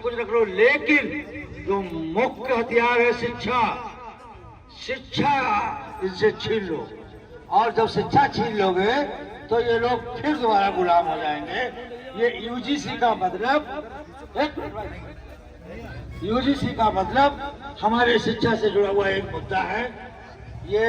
कुछ रख लो, लेकिन जो मुख्य हथियार है शिक्षा, शिक्षा इनसे छीन लो। और जब शिक्षा छीन लोगे तो ये लोग फिर दोबारा गुलाम हो जाएंगे। ये यूजीसी का मतलब, यूजीसी का मतलब हमारे शिक्षा से जुड़ा हुआ एक मुद्दा है। ये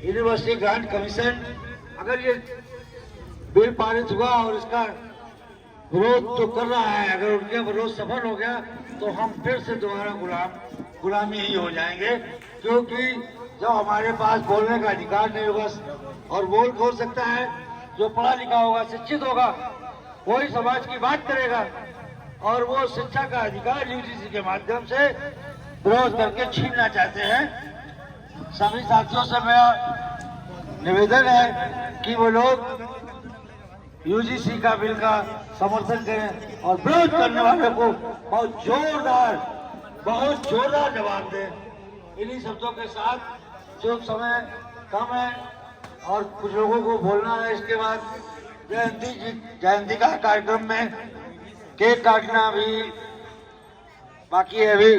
यूनिवर्सिटी ग्रांट कमीशन, अगर ये बिल पारित हुआ और इसका विरोध जो कर रहा है, अगर उनका विरोध सफल हो गया तो हम फिर से दोबारा गुलामी ही हो जाएंगे। क्योंकि जब हमारे पास बोलने का अधिकार नहीं होगा, और बोल हो सकता है जो पढ़ा लिखा होगा, शिक्षित होगा, वही समाज की बात करेगा, और वो शिक्षा का अधिकार यूजीसी के माध्यम से विरोध करके छीनना चाहते हैं। सभी साथियों से मेरा निवेदन है कि वो लोग यूजीसी का बिल का समर्थन करें और विरोध करने वालों को बहुत जोरदार जवाब दें। इन्हीं शब्दों के साथ, जो समय कम है और कुछ लोगों को बोलना है, इसके बाद जयंती का कार्यक्रम में केक काटना भी बाकी है अभी।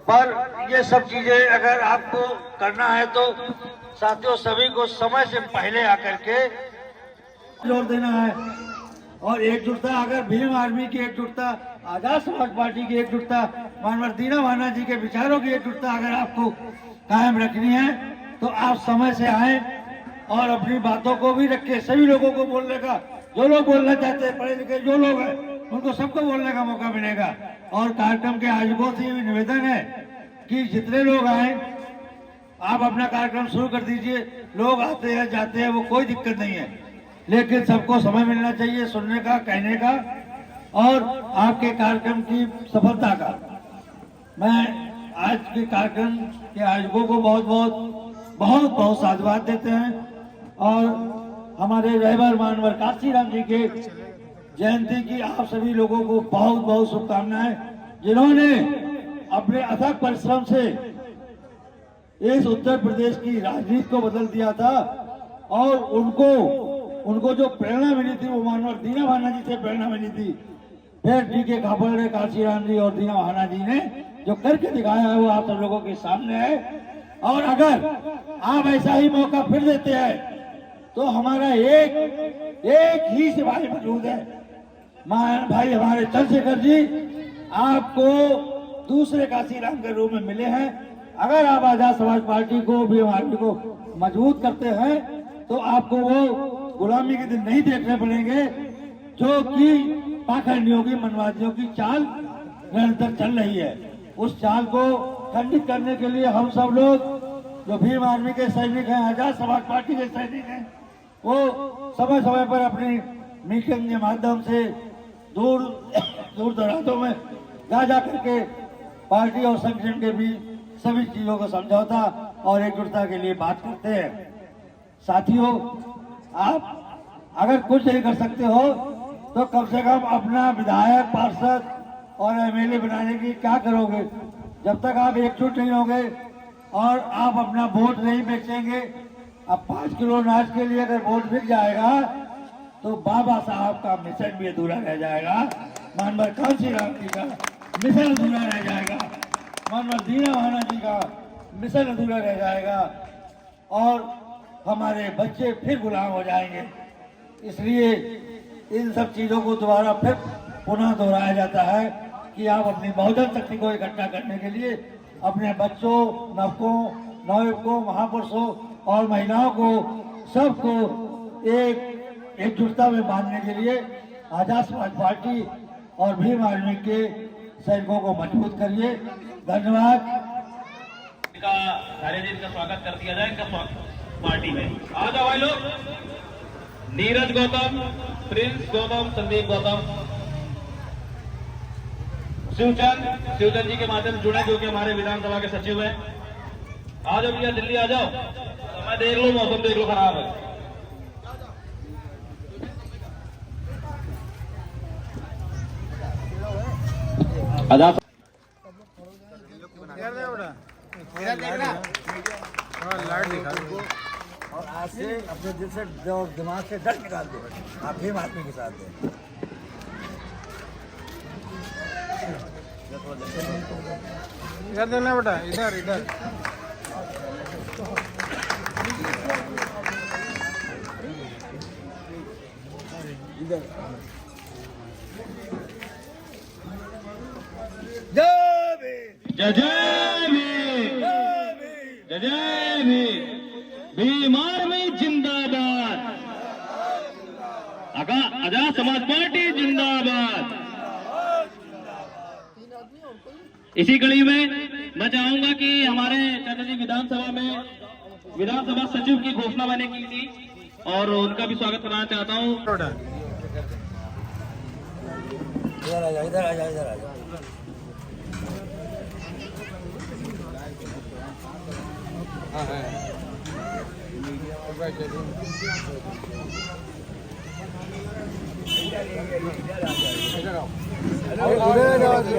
पर ये सब चीजें अगर आपको करना है तो साथियों सभी को समय से पहले आकर के जोर देना है। और एकजुटता, अगर भीम आर्मी की एकजुटता, आजाद समाज पार्टी की एकजुटता, मानवर दीना भाना जी के विचारों की एकजुटता अगर आपको कायम रखनी है तो आप समय से आए और अपनी बातों को भी रखें। सभी लोगों को बोलने का, जो लोग बोलना चाहते हैं, पढ़े लिखे जो लोग हैं, उनको सबको बोलने का मौका मिलेगा। और कार्यक्रम के आयोजकों से भी निवेदन है कि जितने लोग आए आप अपना कार्यक्रम शुरू कर दीजिए। लोग आते हैं जाते हैं, वो कोई दिक्कत नहीं है, लेकिन सबको समय मिलना चाहिए सुनने का, कहने का और आपके कार्यक्रम की सफलता का। मैं आज के कार्यक्रम के आयोजकों को बहुत साधुवाद देते हैं और हमारे रहबर मानवर काशीराम जी के जयंती की आप सभी लोगों को बहुत शुभकामनाएं, जिन्होंने अपने अथक परिश्रम से इस उत्तर प्रदेश की राजनीति को बदल दिया था। और उनको जो प्रेरणा मिली थी वो मानवर दीना भाना जी से प्रेरणा मिली थी। फिर डी के खापड़े, काशीराम जी और दीना भाना जी ने जो करके दिखाया है वो आप सब लोगों के सामने है। और अगर आप ऐसा ही मौका फिर देते हैं तो हमारा एक ही सिपाही मौजूद है, भाई हमारे चंद्रशेखर जी आपको दूसरे काशीराम के रूप में मिले हैं। अगर आप आजाद समाज पार्टी को, भीम आर्मी को मजबूत करते हैं तो आपको वो गुलामी के दिन नहीं देखने पड़ेंगे जो कि पाखंडियों की, मनवादियों की चाल निरंतर चल रही है। उस चाल को खंडित करने के लिए हम सब लोग जो भीम आर्मी के सैनिक हैं, आजाद समाज पार्टी के सैनिक हैं, वो समय समय पर अपनी मीटिंग के माध्यम से दूर दराजों में जा करके पार्टी और संगठन के बीच सभी चीजों को समझौता और एकजुटता के लिए बात करते हैं। साथियों, आप अगर कुछ नहीं कर सकते हो तो कम से कम अपना विधायक, पार्षद और एमएलए बनाने की क्या करोगे? जब तक आप एकजुट नहीं होंगे और आप अपना वोट नहीं बेचेंगे। अब 5 किलो अनाज के लिए अगर वोट बिक जाएगा तो बाबा साहब का मिशन भी अधूरा रह जाएगा, मानवर काशीराम जी का मिशन अधूरा रह जाएगा, मानवर दीना भाना जी का मिशन अधूरा रह जाएगा और हमारे बच्चे फिर गुलाम हो जाएंगे। इसलिए इन सब चीजों को दोबारा फिर पुनः दोहराया जाता है कि आप अपनी बहुजन शक्ति को इकट्ठा करने के लिए अपने बच्चों, नवयुवकों, महापुरुषों और महिलाओं को, सबको एकजुटता में बांधने के लिए आजाद समाज पार्टी और भीम आर्मी के सैनिकों को मजबूत करिए। धन्यवाद। सारे दिन का स्वागत कर दिया जाए पार्टी में। आ जाओ भाई लोग। नीरज गौतम, प्रिंस गौतम, संदीप गौतम, शिवचंद जी के माध्यम से जुड़े, जो कि हमारे विधानसभा के सचिव हैं। आ जाओ भैया, दिल्ली आ जाओ। समय देख लो, मौसम देख लो, खराब है। आजाद लाइट दिखा दो और आज से अपने दिल से, दिमाग से डर निकाल दो। आप भीम आर्मी के साथ हैं। इधर देना बेटा, इधर इधर। जय जय भीम, जय जय भीम। भीम आर्मी जिंदाबाद, आजाद समाज पार्टी जिंदाबाद। इसी कड़ी में मैं चाहूंगा कि हमारे चाचा जी विधानसभा में विधानसभा सचिव की घोषणा मैंने की थी और उनका भी स्वागत करना चाहता हूं। इधर आ जा, इधर आ जा, इधर आ जा।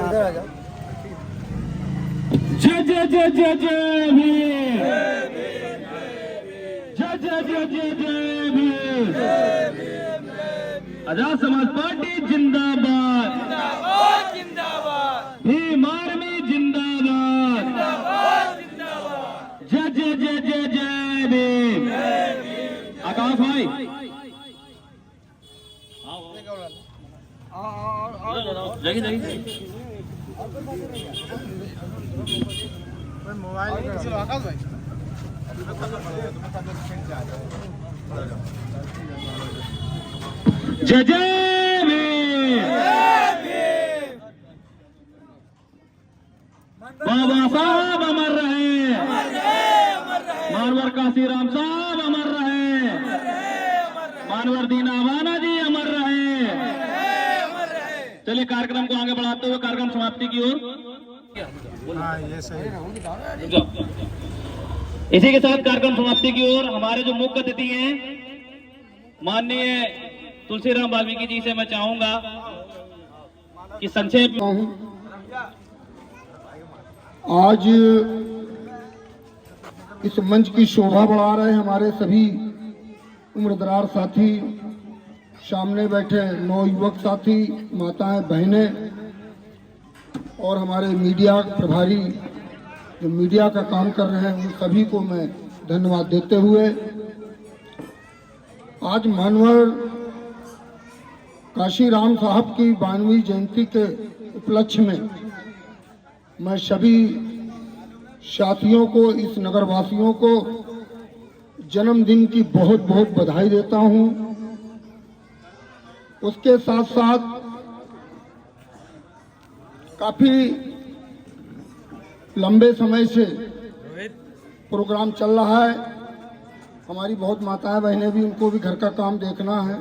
इधर आ जाओ। जय जय जय जय जय भीम, जय जय जय जय जय भीम। आजाद समाज पार्टी जिंदाबाद, भीम आर्मी जिंदाबाद, जय जय जय जय जय भीम। आकाश भाई जगी जगी मोबाइल आकाश भाई जय जय भीम। बाबा साहब अमर रहे, मानवर काशीराम साहब अमर रहे, मानवर दीनावाना जी अमर रहे। चलिए कार्यक्रम को आगे बढ़ाते हुए कार्यक्रम समाप्ति की ओर। हाँ ये सही है। इसी के साथ कार्यक्रम समाप्ति की ओर हमारे जो मुख्य अतिथि हैं माननीय तुलसीराम वाल्मीकि जी से मैं चाहूंगा कि संक्षेप आज इस मंच की शोभा बढ़ा रहे हमारे सभी उम्रदरार साथी, सामने बैठे नौयुवक साथी, माताएं, बहनें और हमारे मीडिया प्रभारी जो मीडिया का काम कर रहे हैं, उन सभी को मैं धन्यवाद देते हुए आज मानवर काशीराम साहब की 92वीं जयंती के उपलक्ष्य में मैं सभी साथियों को, इस नगरवासियों को जन्मदिन की बहुत बहुत बधाई देता हूं। उसके साथ साथ काफी लंबे समय से प्रोग्राम चल रहा है। हमारी बहुत माताएं बहनें भी, उनको भी घर का काम देखना है,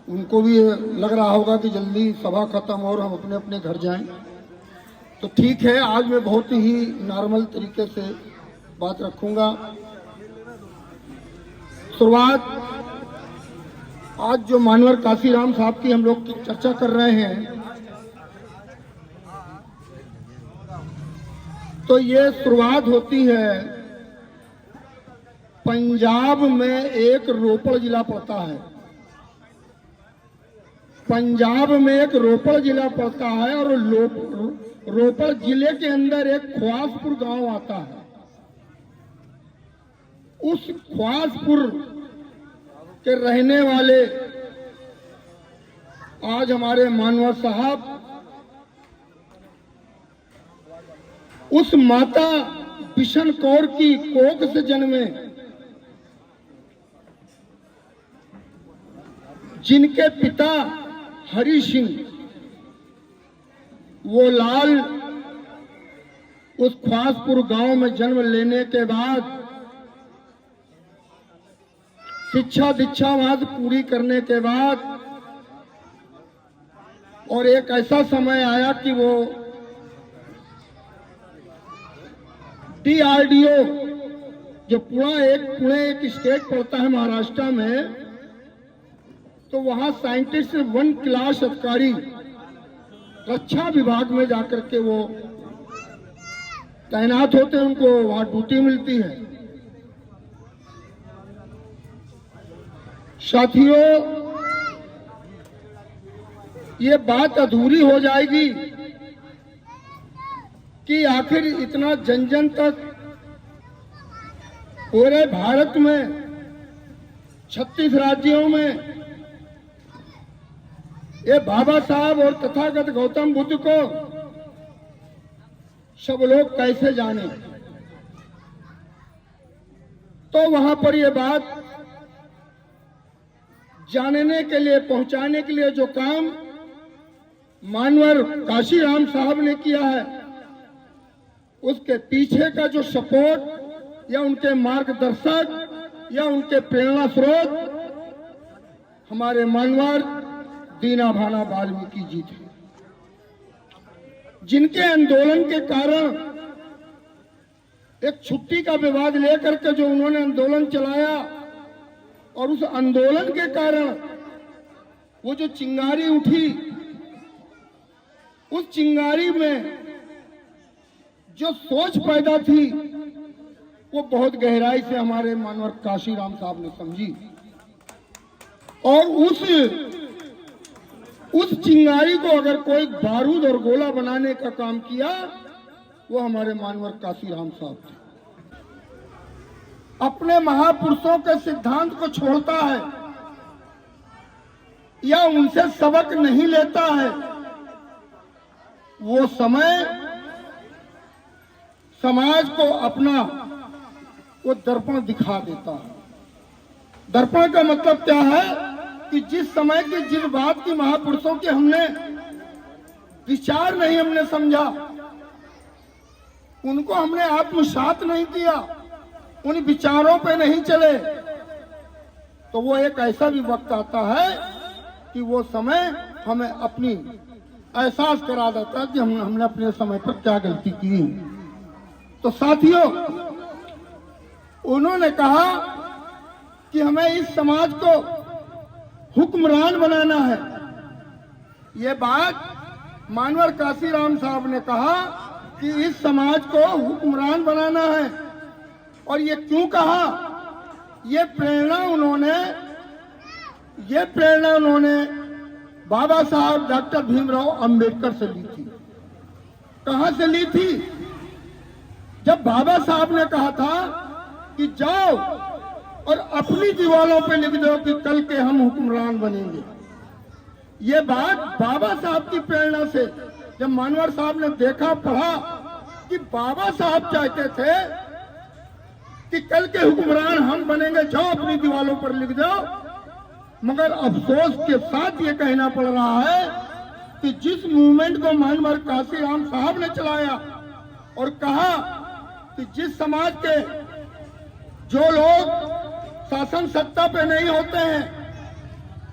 उनको भी लग रहा होगा कि जल्दी सभा खत्म और हम अपने अपने घर जाएं। तो ठीक है, आज मैं बहुत ही नॉर्मल तरीके से बात रखूंगा। शुरुआत आज जो मानवर काशीराम साहब की हम लोग की चर्चा कर रहे हैं, तो ये शुरुआत होती है पंजाब में, एक रोपड़ जिला पड़ता है। पंजाब में एक रोपड़ जिला पड़ता है और रोपड़ जिले के अंदर एक ख्वासपुर गांव आता है। उस ख्वासपुर के रहने वाले आज हमारे मानवर साहब उस माता बिशन कौर की कोख से जन्मे, जिनके पिता हरि सिंह, वो लाल उस ख्वासपुर गांव में जन्म लेने के बाद शिक्षा दीक्षा वहां से पूरी करने के बाद और एक ऐसा समय आया कि वो DRDO जो पुणे एक स्टेट पड़ता है महाराष्ट्र में, तो वहां साइंटिस्ट 1 क्लास अधिकारी रक्षा विभाग में जाकर के वो तैनात होते हैं, उनको वहां ड्यूटी मिलती है। साथियों, ये बात अधूरी हो जाएगी कि आखिर इतना जन जन तक पूरे भारत में 36 राज्यों में ये बाबा साहब और तथागत गौतम बुद्ध को सब लोग कैसे जाने। तो वहां पर ये बात जानने के लिए, पहुंचाने के लिए जो काम मानवर काशीराम साहब ने किया है, उसके पीछे का जो सपोर्ट या उनके मार्गदर्शक या उनके प्रेरणा स्रोत हमारे मानवर दीना भाना वाल्मीकि जी थे, जिनके आंदोलन के कारण एक छुट्टी का विवाद लेकर के जो उन्होंने आंदोलन चलाया, और उस आंदोलन के कारण वो जो चिंगारी उठी, उस चिंगारी में जो सोच पैदा थी वो बहुत गहराई से हमारे मानवर काशीराम साहब ने समझी, और उस चिंगारी को अगर कोई बारूद और गोला बनाने का काम किया, वो हमारे मानवर काशीराम साहब थे। अपने महापुरुषों के सिद्धांत को छोड़ता है या उनसे सबक नहीं लेता है, वो समय समाज को अपना वो दर्पण दिखा देता है। दर्पण का मतलब क्या है कि जिस समय की जिस बात की महापुरुषों के हमने विचार नहीं हमने समझा, उनको हमने आत्मसात नहीं किया, उन विचारों पे नहीं चले, तो वो एक ऐसा भी वक्त आता है कि वो समय हमें अपनी एहसास करा देता है कि हमने अपने समय पर क्या गलती की। तो साथियों, उन्होंने कहा कि हमें इस समाज को हुक्मरान बनाना है। ये बात मानवर काशीराम साहब ने कहा कि इस समाज को हुक्मरान बनाना है। और ये क्यों कहा? ये प्रेरणा उन्होंने बाबा साहब डॉक्टर भीमराव अंबेडकर से ली थी। कहां से ली थी? जब बाबा साहब ने कहा था कि जाओ और अपनी दीवारों पे लिख दो कि कल के हम हुक्मरान बनेंगे। ये बात बाबा साहब की प्रेरणा से, जब मानवर साहब ने देखा, पढ़ा कि बाबा साहब चाहते थे कि कल के हुक्मरान हम बनेंगे, जाओ अपनी दीवारों पर लिख दो। मगर अफसोस के साथ ये कहना पड़ रहा है कि जिस मूवमेंट को मानवर काशीराम साहब ने चलाया और कहा कि जिस समाज के जो लोग शासन सत्ता पे नहीं होते हैं,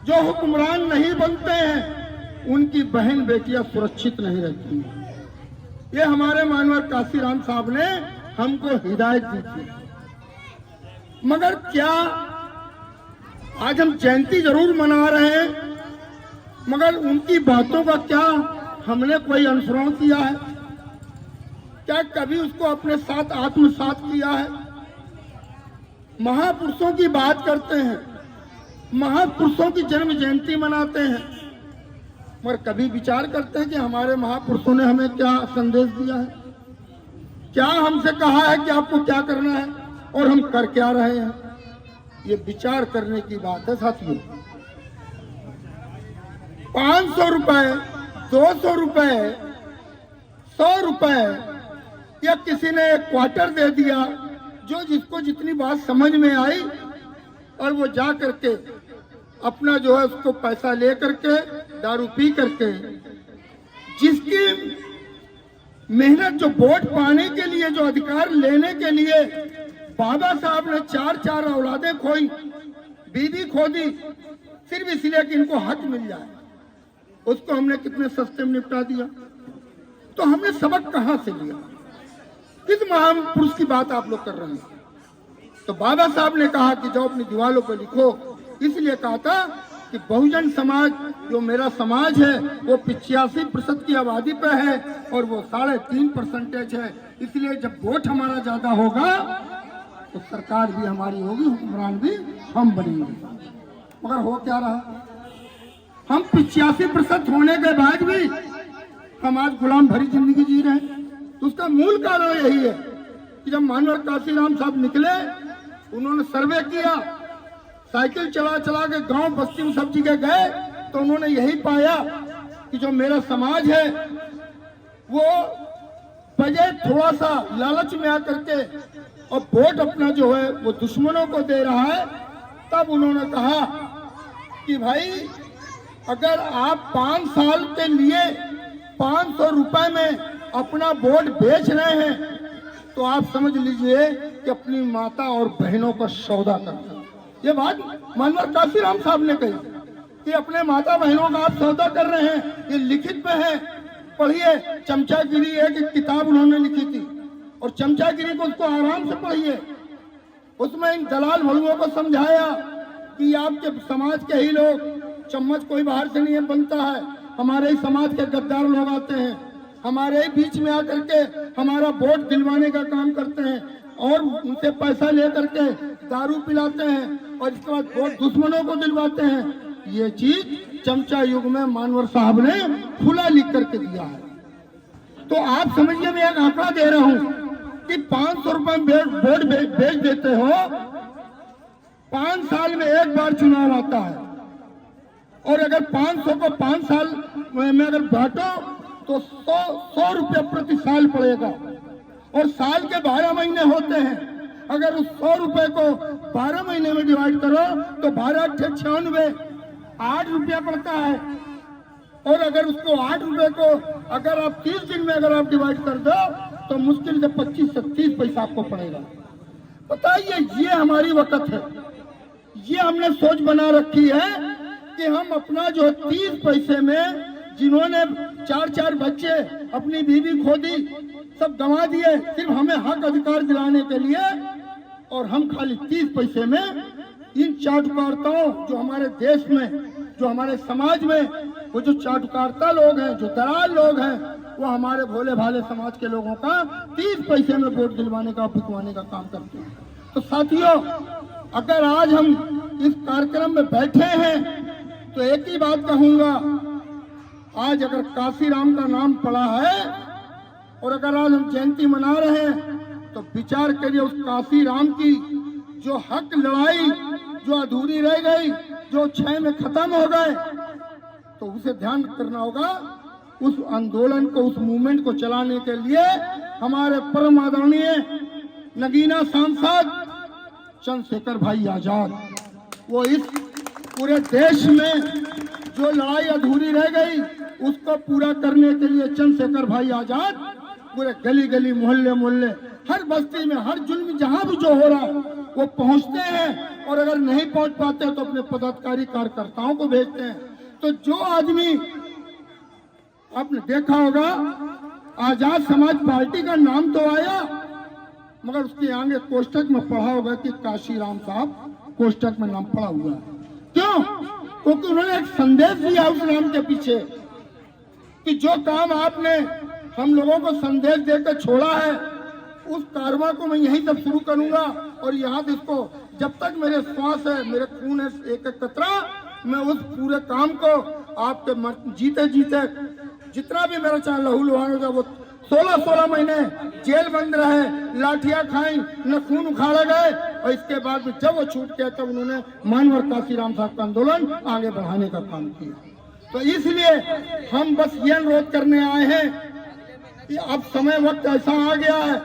जो हुक्मरान नहीं बनते हैं, उनकी बहन बेटियां सुरक्षित नहीं रहती। ये हमारे मानवर काशीराम साहब ने हमको हिदायत दी थी। मगर क्या आज हम जयंती जरूर मना रहे हैं, मगर उनकी बातों का क्या हमने कोई अनुसरण किया है? क्या कभी उसको अपने साथ आत्मसात किया है? महापुरुषों की बात करते हैं, महापुरुषों की जन्म जयंती मनाते हैं, मगर कभी विचार करते हैं कि हमारे महापुरुषों ने हमें क्या संदेश दिया है? क्या हमसे कहा है कि आपको क्या करना है और हम कर क्या रहे हैं? ये विचार करने की बात है साथियों। 500 रुपए, 200 रुपए, 100 रुपए या किसी ने एक क्वार्टर दे दिया, जो जिसको जितनी बात समझ में आई, और वो जा करके अपना जो है उसको पैसा ले करके दारू पी करके, जिसकी मेहनत, जो वोट पाने के लिए, जो अधिकार लेने के लिए बाबा साहब ने 4 औलादें खोई, बीवी खो दी, सिर्फ इसलिए कि इनको हक मिल जाए, उसको हमने कितने सस्ते में निपटा दिया। तो हमने सबक कहां से लिया? किस महापुरुष की बात आप लोग कर रहे हैं? तो बाबा साहब ने कहा कि जाओ अपनी दीवारों पर लिखो। इसलिए कहा था कि बहुजन समाज, जो मेरा समाज है, वो 85% की आबादी पे है और वो 3.5% है। इसलिए जब वोट हमारा ज्यादा होगा तो सरकार भी हमारी होगी, हुक्मरान भी हम बनेंगे। मगर हो क्या रहा? हम 85% होने के बाद भी हम आज गुलाम भरी जिंदगी जी रहे हैं। तो उसका मूल कारण यही है कि जब मानवर काशीराम साहब निकले, उन्होंने सर्वे किया, साइकिल चला चला के गांव बस्ती में सब जगह गए, तो उन्होंने यही पाया कि जो मेरा समाज है वो बजाय थोड़ा सा लालच में आकर के और वोट अपना जो है वो दुश्मनों को दे रहा है। तब उन्होंने कहा कि भाई अगर आप 5 साल के लिए 500 रुपए में अपना वोट बेच रहे हैं तो आप समझ लीजिए कि अपनी माता और बहनों का सौदा करना। ये बात मानवर काशीराम साहब ने कही कि अपने माता बहनों का आप सौदा कर रहे हैं, ये लिखित में है, पढ़िए। चमचागिरी एक किताब उन्होंने लिखी थी और चमचागिरी को उसको आराम से पढ़िए। उसमें इन दलाल भलुओं को समझाया कि आपके समाज के ही लोग, चम्मच कोई बाहर से नहीं बनता है, हमारे ही समाज के गद्दार लोग आते हैं, हमारे ही बीच में आकर के हमारा वोट दिलवाने का काम करते हैं और उनसे पैसा लेकर के दारू पिलाते हैं और इसके बाद वोट दुश्मनों को दिलवाते हैं। ये चीज चमचा युग में मानवर साहब ने खुला लिख करके दिया है। तो आप समझिए, मैं एक आंकड़ा दे रहा हूं कि 500 रुपए वोट बेच देते हो, 5 साल में एक बार चुनाव आता है और अगर 500 को 5 साल में अगर बांटो तो 100 रुपया प्रति साल पड़ेगा और साल के 12 महीने होते हैं। अगर उस 100 रुपए को 12 महीने में डिवाइड करो तो 12 × 96 8 रुपया पड़ता है और अगर उसको 8 रुपए को अगर आप 30 दिन में अगर आप डिवाइड कर दो तो मुश्किल से 25 से 30 पैसा आपको पड़ेगा। बताइए, ये हमारी वक़्त है, ये हमने सोच बना रखी है कि हम अपना जो 30 पैसे में, जिन्होंने 4-4 बच्चे, अपनी बीवी खो दी, सब गंवा दिए सिर्फ हमें हक अधिकार दिलाने के लिए, और हम खाली 30 पैसे में इन चाटुकारताओं, जो हमारे देश में, जो हमारे समाज में वो जो चाटुकारता लोग हैं, जो दलाल लोग हैं, वो हमारे भोले भाले समाज के लोगों का 30 पैसे में वोट दिलवाने का, बिकवाने का काम करते हैं। तो साथियों, अगर आज हम इस कार्यक्रम में बैठे हैं तो एक ही बात कहूंगा, आज अगर काशीराम का नाम पड़ा है और अगर आज हम जयंती मना रहे हैं तो विचार करिए उस काशीराम की जो हक लड़ाई जो अधूरी रह गई, जो 6 में खत्म हो गए, तो उसे ध्यान करना होगा। उस आंदोलन को, उस मूवमेंट को चलाने के लिए हमारे परम आदरणीय नगीना सांसद चंद्रशेखर भाई आजाद, वो इस पूरे देश में जो लड़ाई अधूरी रह गई उसको पूरा करने के लिए चंद्रशेखर भाई आजाद पूरे गली गली, मोहल्ले मोहल्ले, हर बस्ती में, हर जुल्म जहां भी जो हो रहा है वो पहुंचते हैं और अगर नहीं पहुंच पाते तो अपने पदाधिकारी कार्यकर्ताओं को भेजते हैं। तो जो आदमी, आपने देखा होगा, आजाद समाज पार्टी का नाम तो आया मगर उसके आगे कोष्टक में पढ़ा होगा कि काशीराम साहब कोष्टक में नाम पड़ा हुआ है। क्यों? क्योंकि उन्होंने एक संदेश दिया उस नाम के पीछे कि जो काम आपने हम लोगों को संदेश देकर छोड़ा है, उस कारवा को मैं यहीं तक शुरू करूंगा और यहाँ इसको जब तक मेरे श्वास है, मेरे खून है, एक एक कतरा, मैं उस पूरे काम को आपके जीते जीते जितना भी मेरा चाहे लहू लुहान था, वो 16 महीने जेल बंद रहे, लाठियां खाई, न खून उखाड़े गए और इसके बाद जब वो छूट गया तब उन्होंने मानवर काशीराम साहब का आंदोलन आगे बढ़ाने का काम किया। तो इसलिए हम बस ये अनुरोध करने आए हैं कि अब समय वक्त ऐसा आ गया है,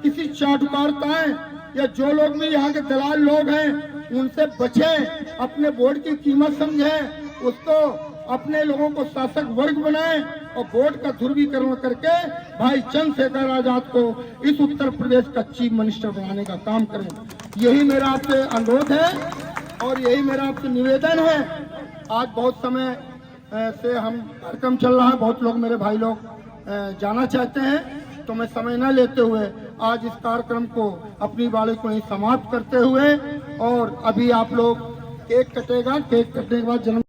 किसी चाटुकारताएं या जो लोग भी यहाँ के दलाल लोग हैं उनसे बचें, अपने वोट की कीमत समझें, उसको अपने लोगों को शासक वर्ग बनाएं और वोट का ध्रुवीकरण करके भाई चंद्रशेखर आजाद को इस उत्तर प्रदेश का चीफ मिनिस्टर बनाने का काम करें। यही मेरा आपसे अनुरोध है और यही मेरा आपसे निवेदन है। आज बहुत समय से हम कार्यक्रम चल रहा है, बहुत लोग मेरे भाई लोग जाना चाहते हैं, तो मैं समय न लेते हुए आज इस कार्यक्रम को, अपनी वाणी को ही समाप्त करते हुए, और अभी आप लोग केक कटेगा, केक कटने के बाद जन्म